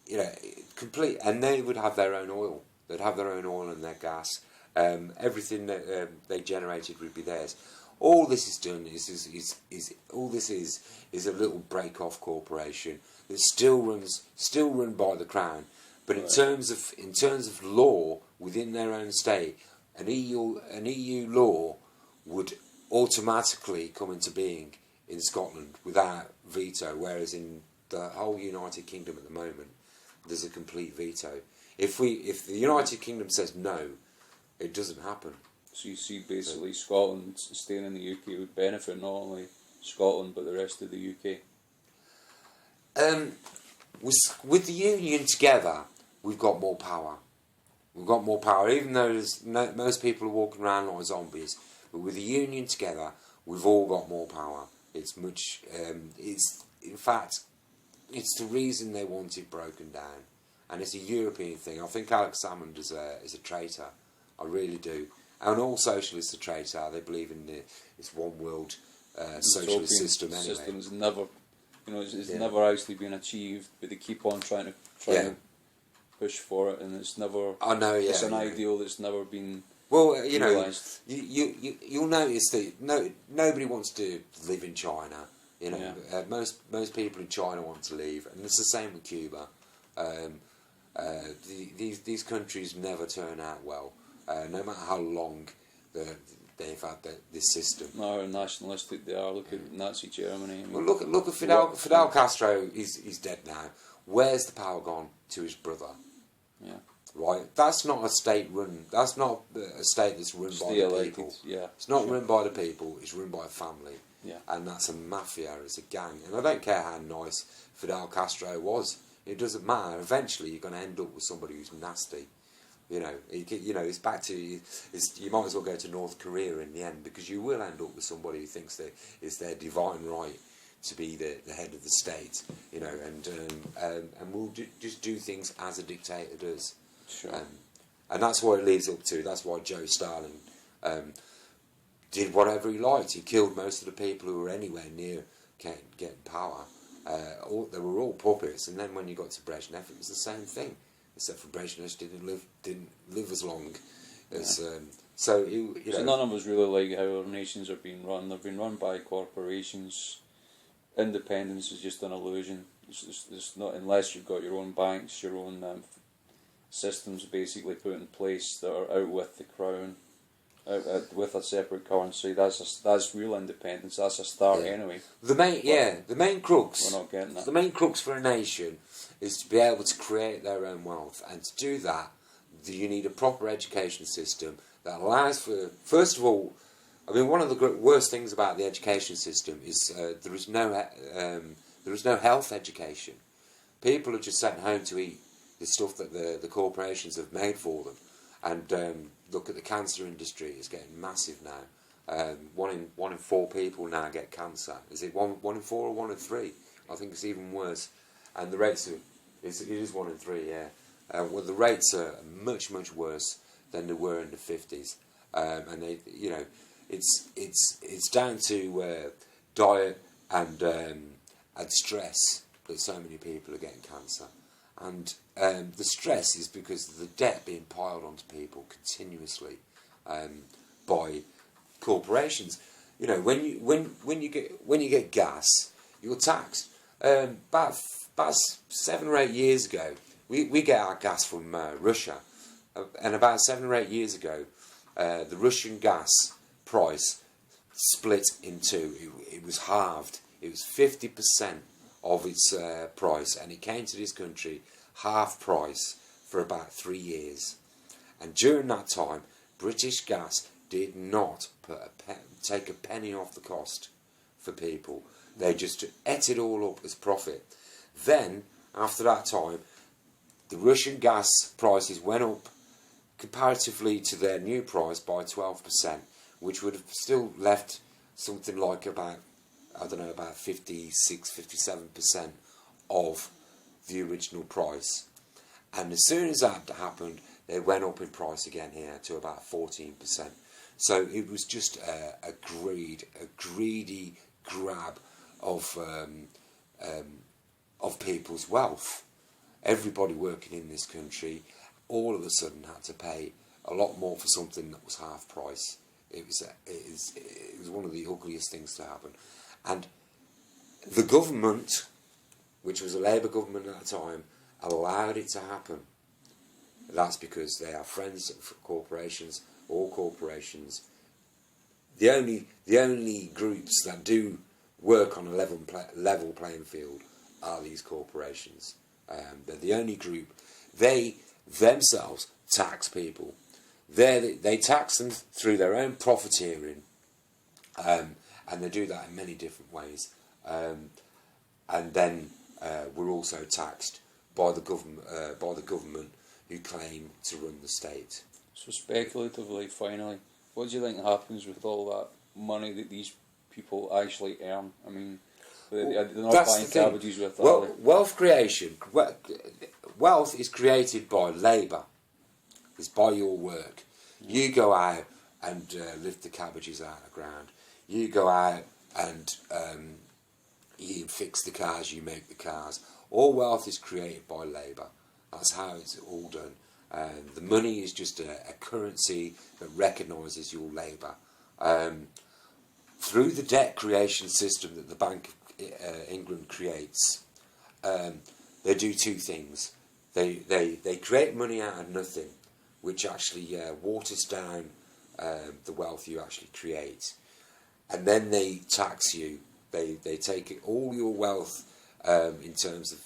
You know, complete, and they would have their own oil. They'd have their own oil and their gas. Everything that they generated would be theirs. All this is done is a little break-off corporation that still run by the crown. But in terms of law within their own state, an EU law would automatically come into being in Scotland without veto, whereas in the whole United Kingdom at the moment, there's a complete veto. If the United Kingdom says no, it doesn't happen. So you see, basically, Scotland staying in the UK would benefit not only Scotland but the rest of the UK. With the union together, we've got more power. We've got more power, even though most people are walking around like zombies. But with the union together, we've all got more power. It's much. In fact, it's the reason they want it broken down, and it's a European thing. I think Alex Salmond is a traitor. I really do. And all socialists are traitor. They believe in this one world socialist system. Anyway, system's never, it's never actually been achieved, but they keep on trying to push for it, and it's never. I know. Yeah, it's an ideal that's never been. Well, realised. You'll notice that nobody wants to live in China. Most people in China want to leave, and it's the same with Cuba. These countries never turn out well, no matter how long they've had this system. No, how nationalistic they are. Look at Nazi Germany. Well, look at Fidel Castro. He's dead now. Where's the power gone? To his brother. Yeah. Right. That's not a state run. That's not a state that's run by the people. Yeah. It's not run by the people. It's run by a family. Yeah. And that's a mafia. It's a gang. And I don't care how nice Fidel Castro was. It doesn't matter. Eventually, you're going to end up with somebody who's nasty. It's back to you might as well go to North Korea in the end, because you will end up with somebody who thinks that it's their divine right to be the head of the state. And will just do things as a dictator does. Sure. And that's what it leads up to. That's why Joe Stalin did whatever he liked. He killed most of the people who were anywhere near getting power. They were all puppets. And then when you got to Brezhnev, it was the same thing, except for Brezhnev didn't live as long as. So none of us really like how our nations are being run. They've been run by corporations. Independence is just an illusion. It's not, unless you've got your own banks, your own systems basically put in place that are out with the crown, out with a separate currency. That's real independence. That's a start anyway. The main crux. We're not getting that. The main crux for a nation is to be able to create their own wealth, and to do that, you need a proper education system that allows for. First of all, I mean, one of the worst things about the education system is there is no health education. People are just sent home to eat the stuff that the corporations have made for them. And look at the cancer industry; it's getting massive now. One in 4 people now get cancer. Is it one in 4 or 1 in 3? I think it's even worse. And the rates it is 1 in 3. Yeah. Well, the rates are much worse than they were in the 50s. And they, it's down to diet and stress that so many people are getting cancer. And the stress is because of the debt being piled onto people continuously by corporations. When you get gas, you're taxed. About 7 or 8 years ago, we get our gas from Russia, and about 7 or 8 years ago, the Russian gas price split in two. It was halved. It was 50% of its price, and it came to this country half price for about 3 years. And during that time, British Gas did not take a penny off the cost for people. They just ate it all up as profit. Then, after that time, the Russian gas prices went up comparatively to their new price by 12%, which would have still left something like about 56, 57% of the original price. And as soon as that happened, they went up in price again here to about 14%. So it was just a greedy grab of of people's wealth. Everybody working in this country all of a sudden had to pay a lot more for something that was half price. It was one of the ugliest things to happen. And the government, which was a Labour government at the time, allowed it to happen. That's because they are friends of corporations, all corporations. The only groups that do work on a level playing field are these corporations. They're the only group. They themselves tax people. They tax them through their own profiteering, and they do that in many different ways. And then we're also taxed by the government who claim to run the state. So speculatively, finally, what do you think happens with all that money that these people actually earn? I mean, they're not buying cabbages with that. Well, wealth creation. Wealth is created by labour. It's by your work. You go out and lift the cabbages out of the ground. You go out and you fix the cars, you make the cars. All wealth is created by labour. That's how it's all done. The money is just a currency that recognises your labour. Through the debt creation system that the Bank of England creates, they do two things. They create money out of nothing, which actually waters down the wealth you actually create. And then they tax you. They take all your wealth in terms of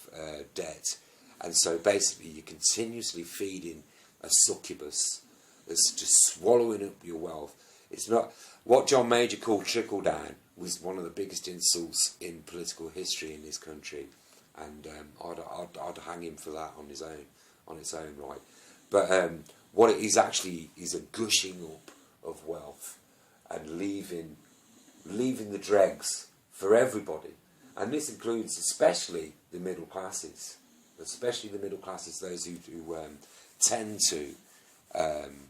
debt. And so basically you're continuously feeding a succubus that's just swallowing up your wealth. It's not what John Major called trickle down was one of the biggest insults in political history in this country, and I'd hang him for that on its own right. But what it is actually is a gushing up of wealth and leaving the dregs for everybody, and this includes especially the middle classes. Especially the middle classes, those who tend to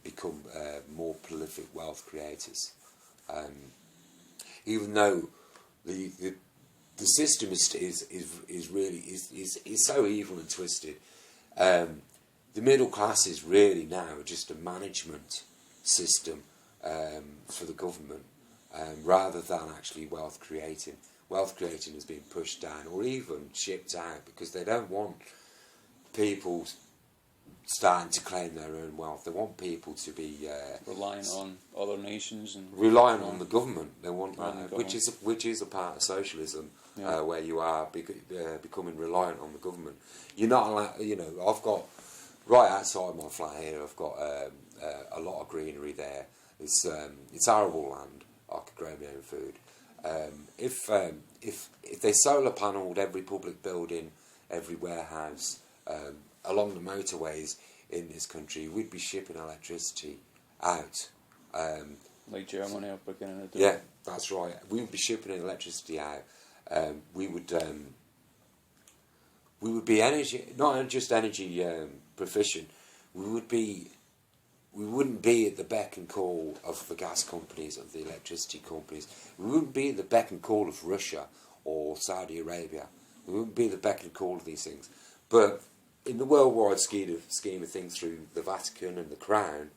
become more prolific wealth creators. Even though the system is really so evil and twisted, the middle class is really now just a management system for the government, rather than actually wealth creating. Wealth creating has been pushed down or even shipped out because they don't want people starting to claim their own wealth. They want people to be relying on other nations and relying on the government. They want that, which is a part of socialism, where you are becoming reliant on the government. You're not allowed. I've got right outside my flat here. I've got a lot of greenery there. It's arable land. I could grow my own food. If they solar panelled every public building, every warehouse along the motorways in this country, we'd be shipping electricity out. Like Germany are beginning to do. Yeah, that's right. We would be shipping electricity out. We would be energy, not just energy proficient. We wouldn't be at the beck and call of the gas companies, of the electricity companies. We wouldn't be at the beck and call of Russia or Saudi Arabia. We wouldn't be at the beck and call of these things. But in the worldwide scheme of things through the Vatican and the Crown,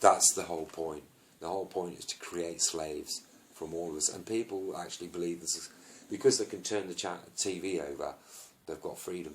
that's the whole point. The whole point is to create slaves from all of us. And people actually believe this is, because they can turn the TV over, they've got freedom.